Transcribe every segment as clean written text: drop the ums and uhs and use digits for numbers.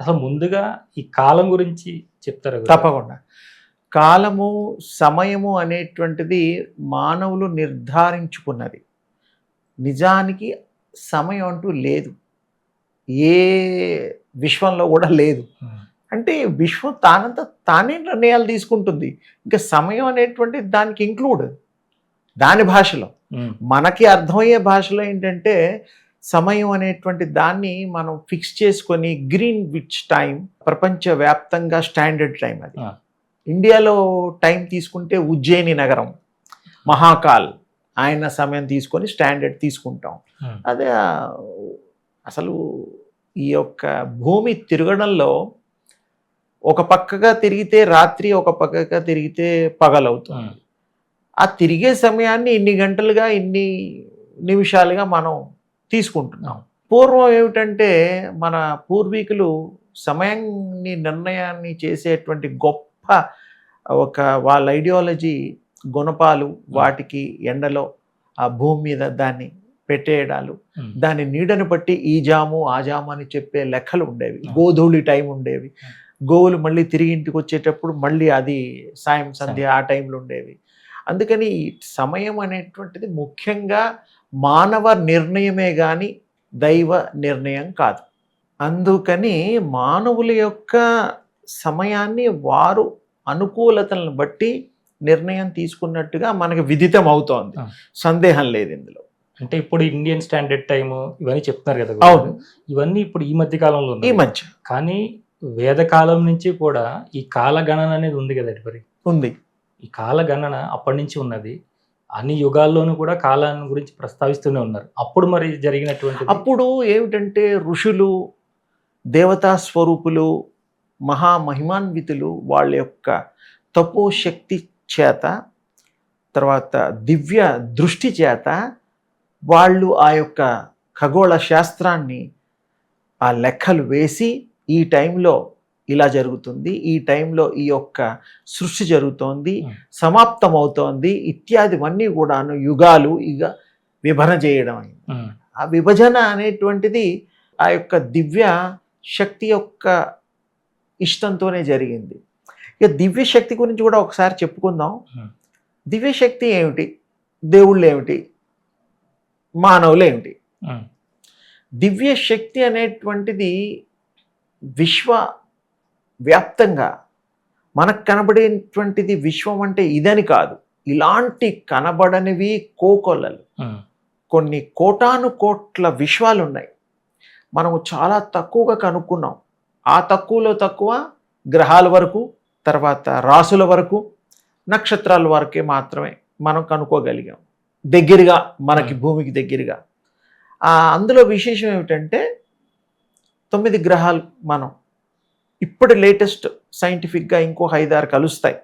అసలు ముందుగా ఈ కాలం గురించి చెప్తారా గురుగారు? తప్పకుండా. కాలము, సమయము అనేటువంటిది మానవులు నిర్ధారించుకున్నది. నిజానికి సమయం అంటూ లేదు. ఏ విశ్వంలో కూడా లేదు. అంటే విశ్వం తానంత తానే నిర్ణయాలు తీసుకుంటుంది. ఇంకా సమయం అనేటువంటిది దానికి ఇంక్లూడ్. దాని భాషలో. మనకి అర్థమయ్యే భాషలో ఏంటంటే సమయం అనేటువంటి దాన్ని మనం ఫిక్స్ చేసుకొని గ్రీన్విచ్ టైం ప్రపంచవ్యాప్తంగా స్టాండర్డ్ టైం అది. ఇండియాలో టైం తీసుకుంటే ఉజ్జయిని నగరం, మహాకాల్ ఆయన సమయం తీసుకొని స్టాండర్డ్ తీసుకుంటాం. అదే అసలు ఈ యొక్క భూమి తిరగడంలో ఒక పక్కగా తిరిగితే రాత్రి, ఒక పక్కగా తిరిగితే పగలవుతుంది. ఆ తిరిగే సమయాన్ని ఇన్ని గంటలుగా, ఇన్ని నిమిషాలుగా మనం తీసుకుంటున్నాం. పూర్వం ఏమిటంటే మన పూర్వీకులు సమయాన్ని నిర్ణయాన్ని చేసేటువంటి గొప్ప ఒక వాళ్ళ ఐడియాలజీ గుణపాలు, వాటికి ఎండలో ఆ భూమి మీద దాన్ని పెట్టేయడాలు, దాని నీడను బట్టి ఈ జాము ఆ జాము అని చెప్పే లెక్కలు ఉండేవి. గోధూళి టైం ఉండేవి. గోవులు మళ్ళీ తిరిగి ఇంటికి వచ్చేటప్పుడు మళ్ళీ అది సాయం సంధ్య ఆ టైంలో ఉండేవి. అందుకని సమయం అనేటువంటిది ముఖ్యంగా మానవ నిర్ణయమే కానీ దైవ నిర్ణయం కాదు. అందుకని మానవుల యొక్క సమయాన్ని వారు అనుకూలతలను బట్టి నిర్ణయం తీసుకున్నట్టుగా మనకి విదితం అవుతోంది. సందేహం లేదు ఇందులో. అంటే ఇప్పుడు ఇండియన్ స్టాండర్డ్ టైమ్ ఇవన్నీ చెప్తున్నారు కదా. అవును, ఇవన్నీ ఇప్పుడు ఈ మధ్య కాలంలో ఈ మధ్య. కానీ వేదకాలం నుంచి కూడా ఈ కాలగణన అనేది ఉంది కదా మరి. ఉంది. ఈ కాలగణన అప్పటి నుంచి ఉన్నది. అన్ని యుగాల్లోనూ కూడా కాలాన్ని గురించి ప్రస్తావిస్తూనే ఉన్నారు. అప్పుడు మరి జరిగినటువంటి అప్పుడు ఏమిటంటే ఋషులు, దేవతా స్వరూపులు, మహామహిమాన్వితులు వాళ్ళ యొక్క తపోశక్తి చేత, తర్వాత దివ్య దృష్టి చేత వాళ్ళు ఆ యొక్క ఖగోళ శాస్త్రాన్ని ఆ లెక్కలు వేసి ఈ టైంలో ఇలా జరుగుతుంది, ఈ టైంలో ఈ యొక్క సృష్టి జరుగుతోంది, సమాప్తమవుతోంది ఇత్యాదివన్నీ కూడాను యుగాలు ఇక విభజన చేయడం అయింది. ఆ విభజన అనేటువంటిది ఆ యొక్క దివ్య శక్తి యొక్క ఇష్టంతోనే జరిగింది. ఇక దివ్య శక్తి గురించి కూడా ఒకసారి చెప్పుకుందాం. దివ్య శక్తి ఏమిటి, దేవుళ్ళు ఏమిటి, మానవులు ఏమిటి? దివ్య శక్తి అనేటువంటిది విశ్వ వ్యాప్తంగా మనకు కనబడేటువంటిది. విశ్వం అంటే ఇదని కాదు, ఇలాంటి కనబడనివి కోకొల్లలు, కొన్ని కోటాను కోట్ల విశ్వాలు ఉన్నాయి. మనము చాలా తక్కువగా కనుక్కున్నాం. ఆ తక్కువలో తక్కువ గ్రహాల వరకు, తర్వాత రాసుల వరకు, నక్షత్రాల వరకే మాత్రమే మనం కనుక్కోగలిగాం దగ్గరగా, మనకి భూమికి దగ్గరగా. అందులో విశేషం ఏమిటంటే 9 గ్రహాలు మనం ఇప్పుడు లేటెస్ట్ సైంటిఫిక్గా ఇంకో 5-6 కలుస్తాయి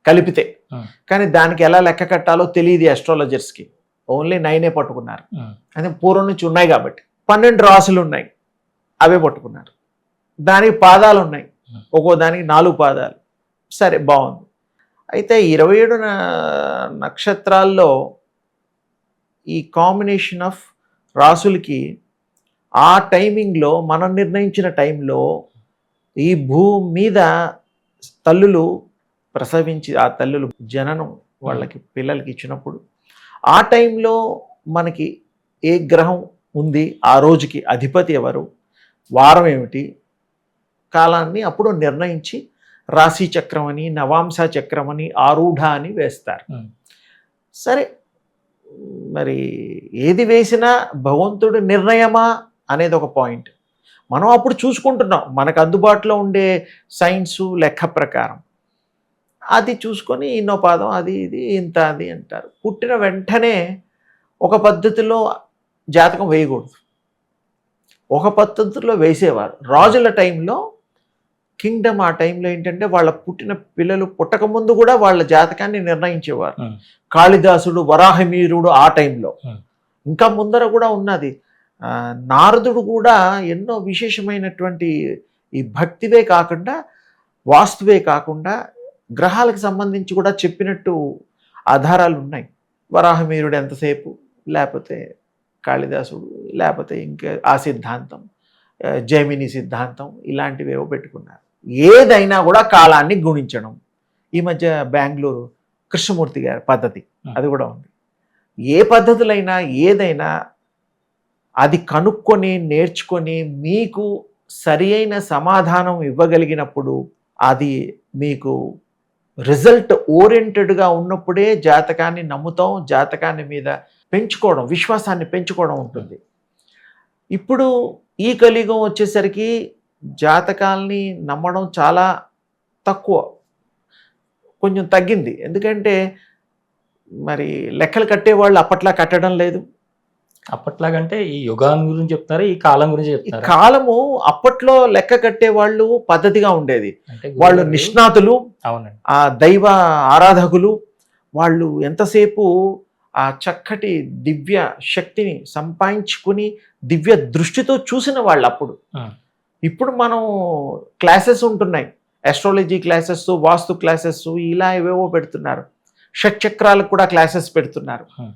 కలిపితే. కానీ దానికి ఎలా లెక్క కట్టాలో తెలియదు ఆస్ట్రాలజర్స్కి. ఓన్లీ 9 పట్టుకున్నారు. అదే పూర్వం నుంచి ఉన్నాయి కాబట్టి. 12 రాసులు ఉన్నాయి, అవే పట్టుకున్నారు. దానికి పాదాలు ఉన్నాయి, ఒక్కో దానికి 4 పాదాలు. సరే, బాగుంది. అయితే 27 నక్షత్రాల్లో ఈ కాంబినేషన్ ఆఫ్ రాసులకి ఆ టైమింగ్లో, మనం నిర్ణయించిన టైంలో ఈ భూమి మీద తల్లులు ప్రసవించి, ఆ తల్లులు జననం వాళ్ళకి పిల్లలకి ఇచ్చినప్పుడు ఆ టైంలో మనకి ఏ గ్రహం ఉంది, ఆ రోజుకి అధిపతి ఎవరు, వారం ఏమిటి, కాలాన్ని అప్పుడు నిర్ణయించి రాశి చక్రం అని, నవాంశ చక్రం అని, ఆరూఢ అని వేస్తారు. సరే, మరి ఏది వేసినా భగవంతుడి నిర్ణయమా అనేది ఒక పాయింట్. మనం అప్పుడు చూసుకుంటున్నాం మనకు అందుబాటులో ఉండే సైన్సు లెక్క ప్రకారం. అది చూసుకొని ఇన్నో పాదం, అది ఇది ఇంత అది అంటారు. పుట్టిన వెంటనే ఒక పద్ధతిలో జాతకం వేయకూడదు, ఒక పద్ధతిలో వేసేవారు. రాజుల టైంలో, కింగ్డమ్ ఆ టైంలో ఏంటంటే వాళ్ళ పుట్టిన పిల్లలు పుట్టకముందు కూడా వాళ్ళ జాతకాన్ని నిర్ణయించేవారు. కాళిదాసుడు, వరాహమీరుడు ఆ టైంలో. ఇంకా ముందర కూడా ఉన్నది. నారదుడు కూడా ఎన్నో విశేషమైనటువంటి ఈ భక్తివే కాకుండా, వాస్తువే కాకుండా గ్రహాలకు సంబంధించి కూడా చెప్పినట్టు ఆధారాలు ఉన్నాయి. వరాహమీరుడు ఎంతసేపు, లేకపోతే కాళిదాసుడు, లేకపోతే ఇంకా ఆ సిద్ధాంతం, జైమిని సిద్ధాంతం ఇలాంటివి ఏవో పెట్టుకున్నారు. ఏదైనా కూడా కాలాన్ని గుణించడం. ఈ మధ్య బెంగళూరు కృష్ణమూర్తి గారి పద్ధతి అది కూడా ఉంది. ఏ పద్ధతులైనా ఏదైనా అది కనుక్కొని నేర్చుకొని మీకు సరి అయిన సమాధానం ఇవ్వగలిగినప్పుడు, అది మీకు రిజల్ట్ ఓరియంటెడ్గా ఉన్నప్పుడే జాతకాన్ని నమ్ముతాం, జాతకాన్ని మీద పెంచుకోవడం, విశ్వాసాన్ని పెంచుకోవడం ఉంటుంది. ఇప్పుడు ఈ కలియుగం వచ్చేసరికి జాతకాల్ని నమ్మడం చాలా తక్కువ, కొంచెం తగ్గింది. ఎందుకంటే మరి లెక్కలు కట్టేవాళ్ళు అప్పట్లా కట్టడం లేదు. అప్పట్లాగంటే ఈ యుగాన్ని గురించి చెప్తారా, ఈ కాలం గురించి ఈ చెప్తారా? కాలము అప్పట్లో లెక్క కట్టే వాళ్ళు పద్ధతిగా ఉండేది. అంటే వాళ్ళు గురుగారు- నిష్ణాతులు, అవునండి. ఆ దైవ ఆరాధకులు. వాళ్ళు ఎంతసేపు ఆ చక్కటి దివ్య శక్తిని సంపాదించుకుని దివ్య దృష్టితో చూసిన వాళ్ళు అప్పుడు. ఉం. ఇప్పుడు మనం క్లాసెస్ ఉంటున్నాయి, ఆస్ట్రాలజీ క్లాసెస్, వాస్తు క్లాసెస్, ఇలా ఏవేవో పెడుతున్నారు. షట్చక్రాలకు కూడా క్లాసెస్ పెడుతున్నారు. ఉం.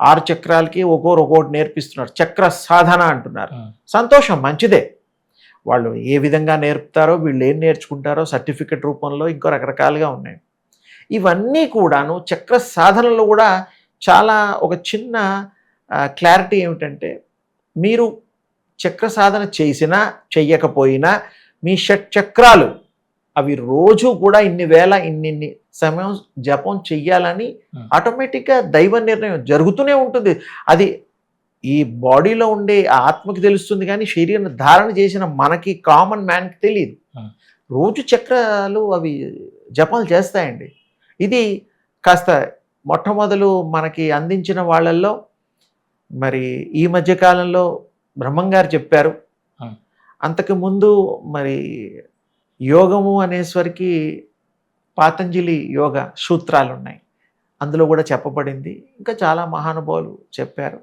6 చక్రాలకి ఒక్కొక్కటి నేర్పిస్తున్నారు. చక్ర సాధన అంటున్నారు. ఉం. సంతోషం, మంచిదే. వాళ్ళు ఏ విధంగా నేర్పుతారో, వీళ్ళు ఏం నేర్చుకుంటారో సర్టిఫికెట్ రూపంలో ఇంకో రకరకాలుగా ఉన్నాయి. ఇవన్నీ కూడాను చక్ర సాధనలో కూడా చాలా ఒక చిన్న క్లారిటీ ఏమిటంటే, మీరు చక్ర సాధన చేసినా చెయ్యకపోయినా మీ షట్చక్రాలు అవి రోజు కూడా ఇన్ని వేల ఇన్ని సమయం జపం చెయ్యాలని ఆటోమేటిక్గా దైవ నిర్ణయం జరుగుతూనే ఉంటుంది. అది ఈ బాడీలో ఉండే ఆత్మకి తెలుస్తుంది, కానీ శరీరం ధారణ చేసిన మనకి కామన్ మ్యాన్కి తెలియదు. రోజు చక్రాలు అవి జపాలు చేస్తాయండి. ఇది కాస్త మొట్టమొదలు మనకి అందించిన వాళ్ళల్లో మరి ఈ మధ్యకాలంలో బ్రహ్మంగారు చెప్పారు. అంతకుముందు మరి యోగము అనేసరికి పాతంజలి యోగ సూత్రాలు ఉన్నాయి, అందులో కూడా చెప్పబడింది. ఇంకా చాలా మహానుభావులు చెప్పారు.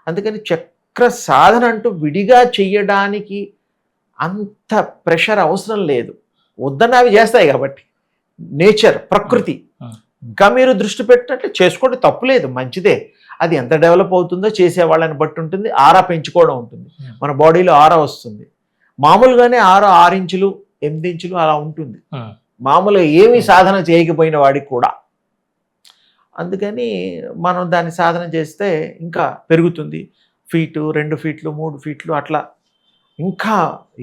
అందుకని చక్ర సాధన అంటూ విడిగా చెయ్యడానికి అంత ప్రెషర్ అవసరం లేదు. వద్దన్న అవి చేస్తాయి కాబట్టి, నేచర్, ప్రకృతి. ఇంకా మీరు దృష్టి పెట్టినట్లు చేసుకోండి, తప్పులేదు, మంచిదే. అది ఎంత డెవలప్ అవుతుందో చేసేవాళ్ళని బట్టి ఉంటుంది. ఆరా పెంచుకోవడం ఉంటుంది, మన బాడీలో ఆరా వస్తుంది. మామూలుగానే ఆరా 6 ఇంచులు 8 ఇంచులు అలా ఉంటుంది మామూలుగా, ఏమీ సాధన చేయకపోయిన వాడికి కూడా. అందుకని మనం దాన్ని సాధన చేస్తే ఇంకా పెరుగుతుంది. ఫీటు, 2 ఫీట్లు, 3 ఫీట్లు, అట్లా ఇంకా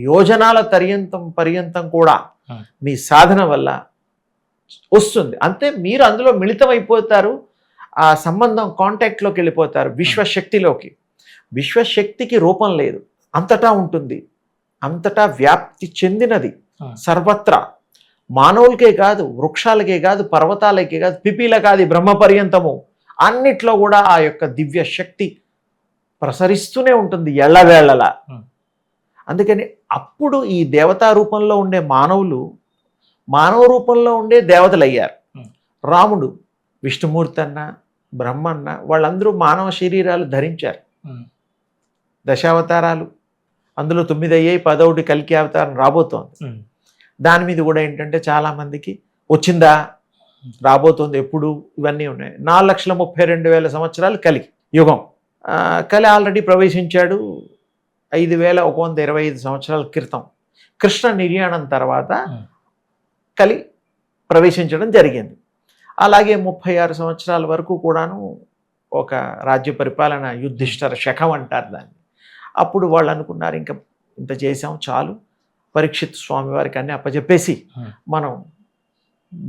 యోజనాల పర్యంతం కూడా మీ సాధన వల్ల వస్తుంది. అంతే, మీరు అందులో మిళితం అయిపోతారు. ఆ సంబంధం కాంటాక్ట్లోకి వెళ్ళిపోతారు, విశ్వశక్తిలోకి. విశ్వశక్తికి రూపం లేదు, అంతటా ఉంటుంది, అంతటా వ్యాప్తి చెందినది సర్వత్రా. మానవులకే కాదు, వృక్షాలకే కాదు, పర్వతాలకే కాదు, పిపీల కాదు, బ్రహ్మ పర్యంతము అన్నిట్లో కూడా ఆ యొక్క దివ్య శక్తి ప్రసరిస్తూనే ఉంటుంది ఎల్లవేళలా. అందుకని అప్పుడు ఈ దేవతా రూపంలో ఉండే మానవులు మానవ రూపంలో ఉండే దేవతలు అయ్యారు. రాముడు, విష్ణుమూర్తి అన్న, బ్రహ్మన్న, వాళ్ళందరూ మానవ శరీరాలు ధరించారు. దశావతారాలు, అందులో 9 అయ్యాయి, 10వ కల్కి అవతారం రాబోతోంది. దాని మీద కూడా ఏంటంటే చాలామందికి వచ్చిందా, రాబోతోంది, ఎప్పుడు, ఇవన్నీ ఉన్నాయి. 4,32,000 సంవత్సరాలు కలికి యుగం. కలి ఆల్రెడీ ప్రవేశించాడు 5,125 సంవత్సరాల క్రితం. కృష్ణ నిర్యాణం తర్వాత కలి ప్రవేశించడం జరిగింది. అలాగే 36 సంవత్సరాల వరకు కూడాను ఒక రాజ్య పరిపాలన, యుధిష్ఠిర శకం అంటారు దాన్ని. అప్పుడు వాళ్ళు అనుకున్నారు, ఇంకా ఇంత చేసాం చాలు, పరీక్షిత్ స్వామి వారికి అన్నీ అప్పచెప్పేసి మనం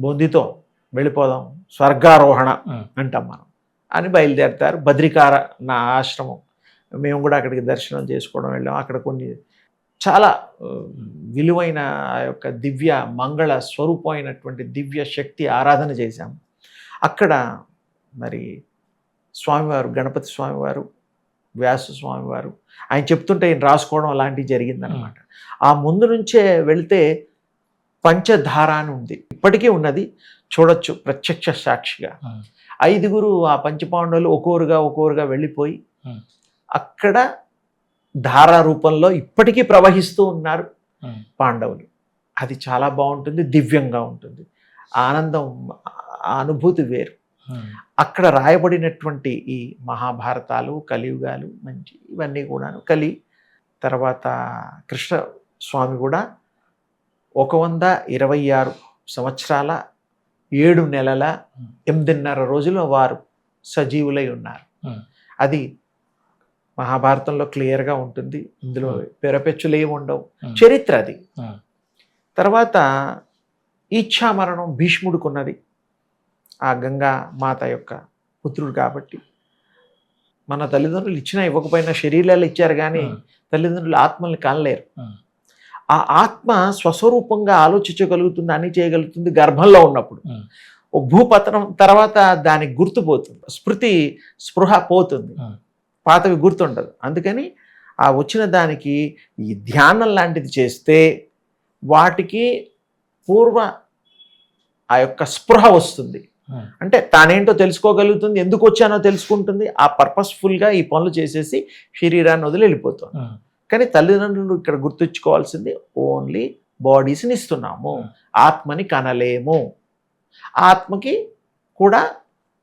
బొందితో వెళ్ళిపోదాం, స్వర్గారోహణ అంటాం మనం అని బయలుదేరుతారు. బద్రికార నా ఆశ్రమం, మేము కూడా అక్కడికి దర్శనం చేసుకోవడం వెళ్ళాం. అక్కడ కొన్ని చాలా విలువైన ఆ యొక్క దివ్య మంగళ స్వరూపమైనటువంటి దివ్య శక్తి ఆరాధన చేశాం. అక్కడ మరి స్వామివారు, గణపతి స్వామివారు, వ్యాస స్వామివారు ఆయన చెప్తుంటే ఆయన రాసుకోవడం అలాంటివి జరిగిందనమాట. ఆ ముందు నుంచే వెళితే పంచధార అని ఉంది, ఇప్పటికీ ఉన్నది, చూడొచ్చు ప్రత్యక్ష సాక్షిగా. 5గురు ఆ పంచపాండవులు ఒక్కోరుగా వెళ్ళిపోయి అక్కడ ధారా రూపంలో ఇప్పటికీ ప్రవహిస్తూ ఉన్నారు పాండవులు. అది చాలా బాగుంటుంది, దివ్యంగా ఉంటుంది, ఆనందం, ఆ అనుభూతి వేరు. అక్కడ రాయబడినటువంటి ఈ మహాభారతాలు, కలియుగాలు, మంచి ఇవన్నీ కూడాను కలి తర్వాత కృష్ణ స్వామి కూడా 126 సంవత్సరాల 7 నెలల 8.5 రోజులు వారు సజీవులై ఉన్నారు. అది మహాభారతంలో క్లియర్గా ఉంటుంది. ఇందులో పెరపెచ్చులు ఏమి ఉండవు, చరిత్ర అది. తర్వాత ఇచ్ఛామరణం భీష్ముడికున్నది. ఆ గంగా మాత యొక్క పుత్రుడు కాబట్టి మన తల్లిదండ్రులు ఇచ్చినా ఇవ్వకపోయినా శరీరాలు ఇచ్చారు, కానీ తల్లిదండ్రులు ఆత్మల్ని కానలేరు. ఆ ఆత్మ స్వస్వరూపంగా ఆలోచించగలుగుతుంది, అన్ని చేయగలుగుతుంది గర్భంలో ఉన్నప్పుడు. ఓ భూపతనం తర్వాత దానికి గుర్తుపోతుంది, స్పృహ పోతుంది, పాతవి గుర్తుండదు. అందుకని ఆ వచ్చిన దానికి ఈ ధ్యానం లాంటిది చేస్తే వాటికి పూర్వ ఆ యొక్క స్పృహ వస్తుంది. అంటే తానేంటో తెలుసుకోగలుగుతుంది, ఎందుకు వచ్చానో తెలుసుకుంటుంది. ఆ పర్పస్ఫుల్గా ఈ పనులు చేసేసి శరీరాన్ని వదిలి వెళ్ళిపోతుంది. కానీ తల్లిదండ్రులు ఇక్కడ గుర్తుంచుకోవాల్సింది ఓన్లీ బాడీస్ని ఇస్తున్నాము, ఆత్మని కనలేము. ఆత్మకి కూడా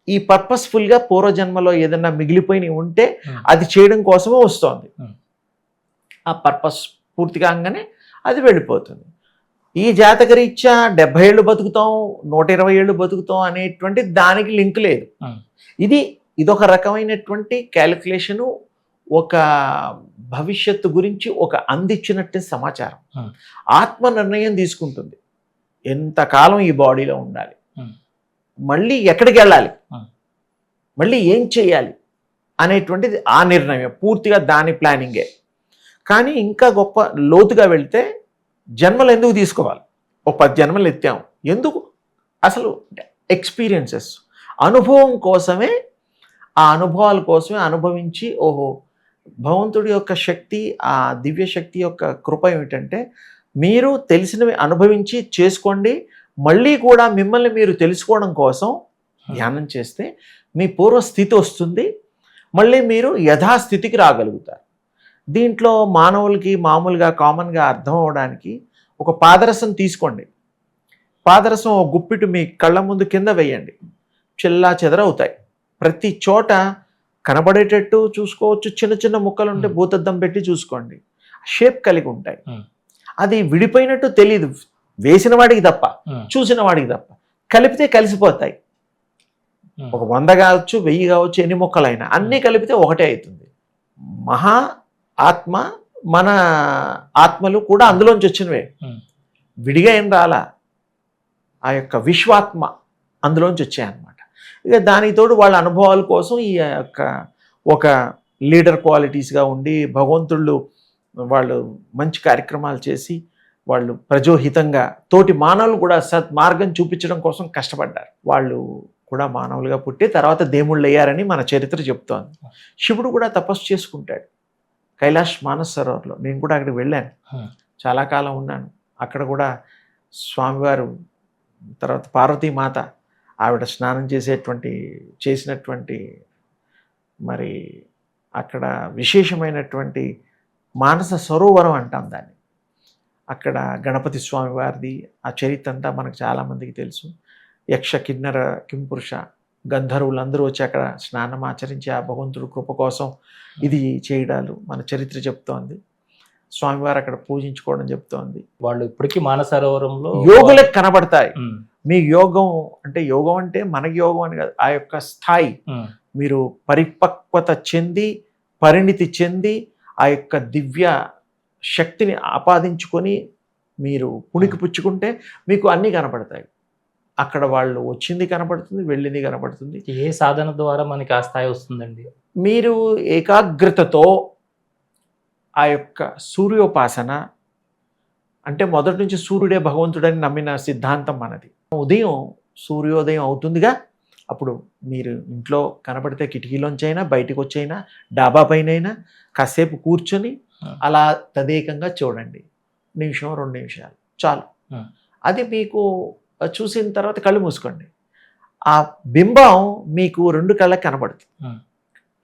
ఈ పర్పస్ఫుల్గా పూర్వజన్మలో ఏదన్నా మిగిలిపోయి ఉంటే అది చేయడం కోసమే వస్తుంది. ఆ పర్పస్ పూర్తిగా కాగానే అది వెళ్ళిపోతుంది. ఈ జాతకరీత్యా 70 ఏళ్ళు బతుకుతాం, 120 ఏళ్ళు బతుకుతాం అనేటువంటి దానికి లింక్ లేదు. ఇదొక రకమైనటువంటి క్యాలిక్యులేషను, ఒక భవిష్యత్తు గురించి ఒక అందించినట్టు సమాచారం. ఆత్మ నిర్ణయం తీసుకుంటుంది ఎంతకాలం ఈ బాడీలో ఉండాలి, మళ్ళీ ఎక్కడికి వెళ్ళాలి, మళ్ళీ ఏం చేయాలి అనేటువంటిది ఆ నిర్ణయం పూర్తిగా దాని ప్లానింగే. కానీ ఇంకా గొప్ప లోతుగా వెళ్తే జన్మలు ఎందుకు తీసుకోవాలి, ఒక 10 జన్మలు ఎత్తాము ఎందుకు, అసలు ఎక్స్పీరియన్సెస్ అనుభవం కోసమే, ఆ అనుభవాల కోసమే అనుభవించి ఓహో భగవంతుడి యొక్క శక్తి, ఆ దివ్య శక్తి యొక్క కృప ఏమిటంటే మీరు తెలిసినవి అనుభవించి చేసుకోండి, మళ్ళీ కూడా మిమ్మల్ని మీరు తెలుసుకోవడం కోసం ధ్యానం చేస్తే మీ పూర్వస్థితి వస్తుంది, మళ్ళీ మీరు యథాస్థితికి రాగలుగుతారు. దీంట్లో మానవులకి మామూలుగా కామన్గా అర్థం అవడానికి ఒక పాదరసం తీసుకోండి, పాదరసం ఒక గుప్పిటు మీ కళ్ళ ముందు కింద వేయండి, చెల్లా చెదరవుతాయి. ప్రతి చోట కనబడేటట్టు చూసుకోవచ్చు, చిన్న చిన్న ముక్కలు ఉంటే భూతద్దం పెట్టి చూసుకోండి, షేప్ కలిగి ఉంటాయి. అది విడిపోయినట్టు తెలియదు వేసిన వాడికి తప్ప, చూసిన వాడికి తప్ప. కలిపితే కలిసిపోతాయి. ఒక 100 కావచ్చు, 1000 కావచ్చు, ఎన్ని ముక్కలైనా అన్నీ కలిపితే ఒకటే అవుతుంది. మహా ఆత్మ మన ఆత్మలు కూడా అందులోంచి వచ్చినవే, విడిగా ఏం రాలా. ఆ యొక్క విశ్వాత్మ అందులోంచి వచ్చాయన్నమాట. ఇక దానికి తోడు వాళ్ళ అనుభవాల కోసం ఈ యొక్క ఒక లీడర్ క్వాలిటీస్గా ఉండి భగవంతుళ్ళు వాళ్ళు మంచి కార్యక్రమాలు చేసి వాళ్ళు ప్రజోహితంగా తోటి మానవులు కూడా సద్మార్గం చూపించడం కోసం కష్టపడ్డారు. వాళ్ళు కూడా మానవులుగా పుట్టి తర్వాత దేవుళ్ళు అయ్యారని మన చరిత్ర చెప్తోంది. శివుడు కూడా తపస్సు చేసుకుంటాడు కైలాష్ మానస సరోవర్లో. నేను కూడా అక్కడికి వెళ్ళాను, చాలా కాలం ఉన్నాను. అక్కడ కూడా స్వామివారు తర్వాత పార్వతీమాత ఆవిడ స్నానం చేసినటువంటి మరి అక్కడ విశేషమైనటువంటి మానస సరోవరం అంటాం దాన్ని. అక్కడ గణపతి స్వామి వారిది ఆ చరిత్ర అంతా మనకు చాలామందికి తెలుసు. యక్ష కిన్నర కింపురుష గంధర్వులందరూ వచ్చి అక్కడ స్నానం ఆచరించి ఆ భగవంతుడు కృప కోసం ఇది చేయడాలు మన చరిత్ర చెప్తోంది. స్వామివారు అక్కడ పూజించుకోవడం చెప్తోంది. వాళ్ళు ఇప్పటికీ మానసరోవరంలో యోగులకు కనబడతాయి. మీ యోగం అంటే మనకి యోగం అని కాదు, ఆ యొక్క స్థాయి మీరు పరిపక్వత చెంది పరిణితి చెంది ఆ యొక్క దివ్య శక్తిని ఆపాదించుకొని మీరు పుణికి పుచ్చుకుంటే మీకు అన్నీ కనపడతాయి. అక్కడ వాళ్ళు వచ్చింది కనపడుతుంది, వెళ్ళింది కనపడుతుంది. ఏ సాధన ద్వారా మనకి ఆ స్థాయి వస్తుందండి? మీరు ఏకాగ్రతతో ఆ యొక్క సూర్యోపాసన, అంటే మొదటి నుంచి సూర్యుడే భగవంతుడని నమ్మిన సిద్ధాంతం మనది. ఉదయం సూర్యోదయం అవుతుందిగా, అప్పుడు మీరు ఇంట్లో కనపడితే కిటికీలోంచైనా బయటకు వచ్చైనా డాబా పైన కాసేపు కూర్చొని అలా తదేకంగా చూడండి, 1-2 నిమిషాలు చాలు. అది మీకు చూసిన తర్వాత కళ్ళు మూసుకోండి, ఆ బింబం మీకు 2 కళ్ళకి కనబడుతుంది.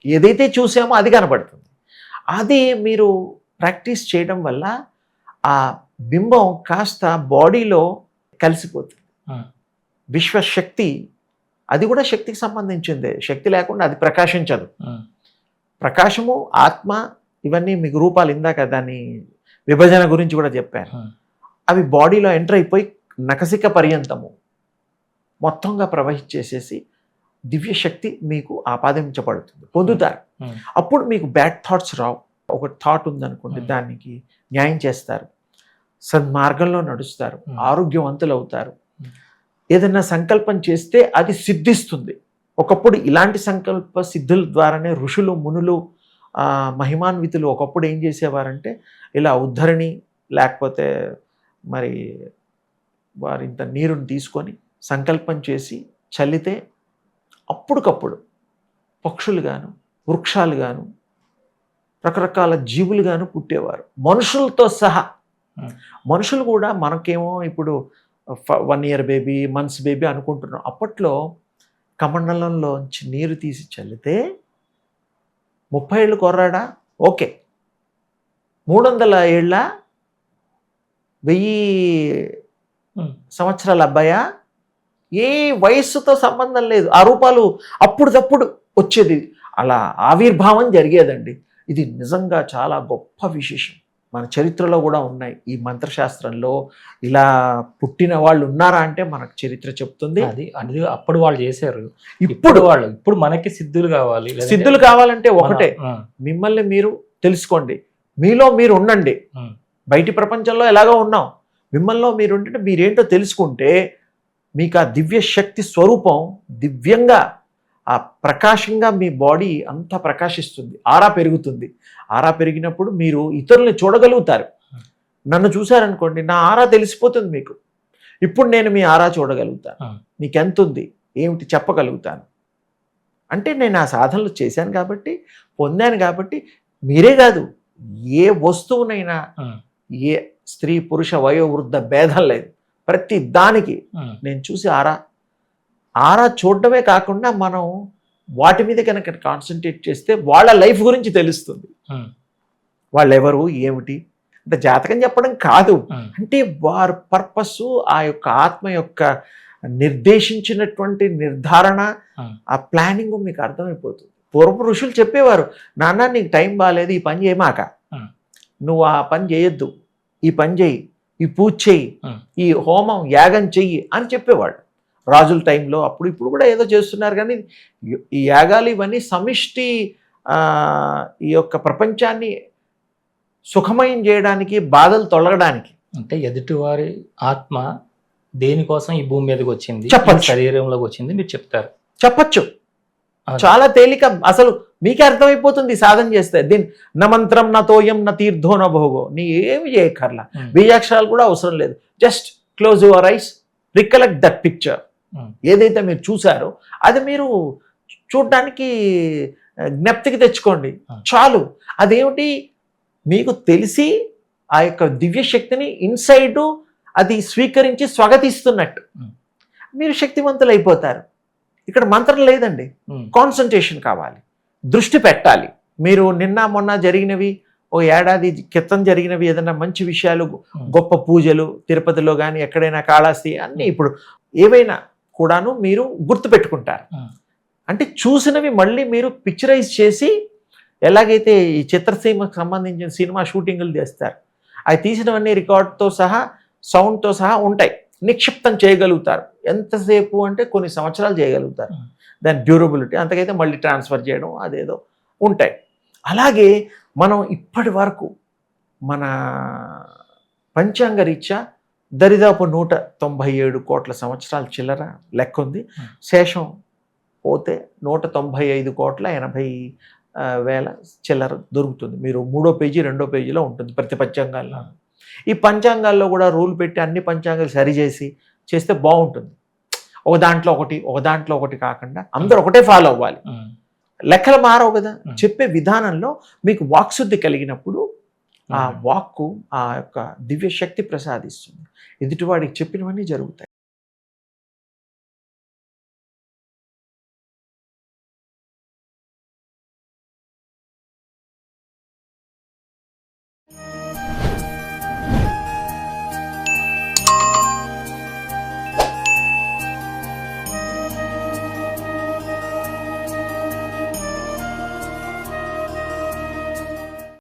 ఏదైతే చూసామో అది కనబడుతుంది. అది మీరు ప్రాక్టీస్ చేయడం వల్ల ఆ బింబం కాస్త బాడీలో కలిసిపోతుంది. విశ్వశక్తి అది కూడా శక్తికి సంబంధించిందే. శక్తి లేకుండా అది ప్రకాశించదు. ప్రకాశము ఆత్మ ఇవన్నీ మీకు రూపాలు ఇందాక దాని విభజన గురించి కూడా చెప్పాను. అవి బాడీలో ఎంటర్ అయిపోయి నకసిక పర్యంతము మొత్తంగా ప్రవహించేసేసి దివ్యశక్తి మీకు ఆపాదించబడుతుంది, పొందుతారు. అప్పుడు మీకు బ్యాడ్ థాట్స్ రావు. ఒక థాట్ ఉందనుకోండి, దానికి న్యాయం చేస్తారు, సన్మార్గంలో నడుస్తారు, ఆరోగ్యవంతులు అవుతారు. ఏదైనా సంకల్పం చేస్తే అది సిద్ధిస్తుంది. ఒకప్పుడు ఇలాంటి సంకల్ప సిద్ధుల ద్వారానే ఋషులు, మునులు, మహిమాన్వితులు ఒకప్పుడు ఏం చేసేవారంటే ఇలా ఉద్ధరణి లేకపోతే మరి వారింత నీరుని తీసుకొని సంకల్పం చేసి చల్లితే అప్పటికప్పుడు పక్షులు గాను, వృక్షాలు గాను, రకరకాల జీవులు గాను పుట్టేవారు, మనుషులతో సహా. మనుషులు కూడా మనకేమో ఇప్పుడు 1 year బేబీ, మంత్స్ బేబీ అనుకుంటున్నాం. అప్పట్లో కమండలంలోంచి నీరు తీసి చల్లితే 30 ఏళ్ళు కొర్రాడా ఓకే, 300 ఏళ్ళ 1000 సంవత్సరాల అబ్బాయా, ఏ వయస్సుతో సంబంధం లేదు. ఆ రూపాలు అప్పుడప్పుడు వచ్చేది, అలా ఆవిర్భావం జరిగేదండి. ఇది నిజంగా చాలా గొప్ప విశేషం. మన చరిత్రలో కూడా ఉన్నాయి. ఈ మంత్రశాస్త్రంలో ఇలా పుట్టిన వాళ్ళు ఉన్నారా అంటే మనకు చరిత్ర చెప్తుంది. అది అప్పుడు వాళ్ళు చేశారు. ఇప్పుడు ఇప్పుడు మనకి సిద్ధులు కావాలి. సిద్ధులు కావాలంటే ఒకటే, మిమ్మల్ని మీరు తెలుసుకోండి, మీలో మీరు ఉండండి. బయటి ప్రపంచంలో ఎలాగో ఉన్నాం, మిమ్మల్ని మీరు ఉంటే మీరేంటో తెలుసుకుంటే మీకు ఆ దివ్య శక్తి స్వరూపం దివ్యంగా ఆ ప్రకాశంగా మీ బాడీ అంతా ప్రకాశిస్తుంది, ఆరా పెరుగుతుంది. ఆరా పెరిగినప్పుడు మీరు ఇతరుల్ని చూడగలుగుతారు. నన్ను చూశారనుకోండి, నా ఆరా తెలిసిపోతుంది మీకు. ఇప్పుడు నేను మీ ఆరా చూడగలుగుతాను, నీకెంత ఉంది ఏమిటి చెప్పగలుగుతాను. అంటే నేను ఆ సాధనలు చేశాను కాబట్టి, పొందాను కాబట్టి. మీరే కాదు, ఏ వస్తువునైనా, ఏ స్త్రీ పురుష వయోవృద్ధ భేదం లేదు, ప్రతి దానికి నేను చూసి ఆరా చూడడమే కాకుండా మనం వాటి మీద కనుక కాన్సన్ట్రేట్ చేస్తే వాళ్ళ లైఫ్ గురించి తెలుస్తుంది. వాళ్ళు ఎవరు ఏమిటి అంటే జాతకం చెప్పడం కాదు, అంటే వారి పర్పస్, ఆ యొక్క ఆత్మ యొక్క నిర్దేశించినటువంటి నిర్ధారణ, ఆ ప్లానింగ్ మీకు అర్థమైపోతుంది. పూర్వపు ఋషులు చెప్పేవారు, నాన్న నీకు టైం బాగాలేదు, ఈ పని చేయమాక, నువ్వు ఆ పని చేయొద్దు, ఈ పని చేయి, ఈ పూజ చెయ్యి, ఈ హోమం యాగం చెయ్యి అని చెప్పేవాడు రాజుల టైంలో. అప్పుడు ఇప్పుడు కూడా ఏదో చేస్తున్నారు, కానీ ఈ యాగాలు ఇవన్నీ సమిష్టి ఈ యొక్క ప్రపంచాన్ని సుఖమయం చేయడానికి, బాధలు తొలగడానికి. అంటే ఎదుటివారి ఆత్మ దేనికోసం ఈ భూమి మీదకి వచ్చింది, శరీరంలోకి వచ్చింది మీరు చెప్తారు, చెప్పచ్చు. చాలా తేలిక, అసలు మీకే అర్థమైపోతుంది సాధన చేస్తే. దీని నా మంత్రం, నా తోయం, నా తీర్థో, నా భోగో, నీ ఏమి చేయక్కర్లా, బీజాక్షరాలు కూడా అవసరం లేదు. Just close your eyes, recollect that picture. ఏదైతే మీరు చూసారో అది మీరు చూడడానికి జ్ఞప్తికి తెచ్చుకోండి చాలు. అదేమిటి, మీకు తెలిసి ఆ యొక్క దివ్య శక్తిని ఇన్సైడ్ అది స్వీకరించి స్వాగతిస్తున్నట్టు మీరు శక్తివంతులు అయిపోతారు. ఇక్కడ మంత్రం లేదండి, కాన్సన్ట్రేషన్ కావాలి, దృష్టి పెట్టాలి. మీరు నిన్న మొన్న జరిగినవి, ఓ ఏడాది క్రితం జరిగినవి ఏదైనా మంచి విషయాలు, గొప్ప పూజలు, తిరుపతిలో కానీ ఎక్కడైనా కాళహస్తి, అన్నీ ఇప్పుడు ఏవైనా కూడాను మీరు గుర్తుపెట్టుకుంటారు. అంటే చూసినవి మళ్ళీ మీరు పిక్చరైజ్ చేసి, ఎలాగైతే ఈ చిత్రసీమకు సంబంధించిన సినిమా షూటింగులు చేస్తారు, అవి తీసినవన్నీ రికార్డ్తో సహా, సౌండ్తో సహా ఉంటాయి, నిక్షిప్తం చేయగలుగుతారు. ఎంతసేపు అంటే కొన్ని సంవత్సరాలు చేయగలుగుతారు, దాని డ్యూరబిలిటీ. అంతకైతే మళ్ళీ ట్రాన్స్ఫర్ చేయడం అదేదో ఉంటాయి. అలాగే మనం ఇప్పటి వరకు మన పంచాంగ రీత్యా దరిదాపు 197 కోట్ల సంవత్సరాల చిల్లర లెక్క ఉంది. శేషం పోతే 195 కోట్ల 80,000 చిల్లర దొరుకుతుంది. మీరు 3వ పేజీ 2వ పేజీలో ఉంటుంది ప్రతి పంచాంగాల్లో. ఈ పంచాంగాల్లో కూడా రూల్ పెట్టి అన్ని పంచాంగాలు సరిచేసి చేస్తే బాగుంటుంది. ఒక దాంట్లో ఒకటి కాకుండా అందరూ ఒకటే ఫాలో అవ్వాలి. లెక్కలు మారవు కదా. చెప్పే విధానంలో మీకు వాక్శుద్ధి కలిగినప్పుడు ఆ వాక్కు ఆ యొక్క దివ్య శక్తి ప్రసాదిస్తుంది. ఎదుటివాడికి చెప్పినవన్నీ జరుగుతాయి.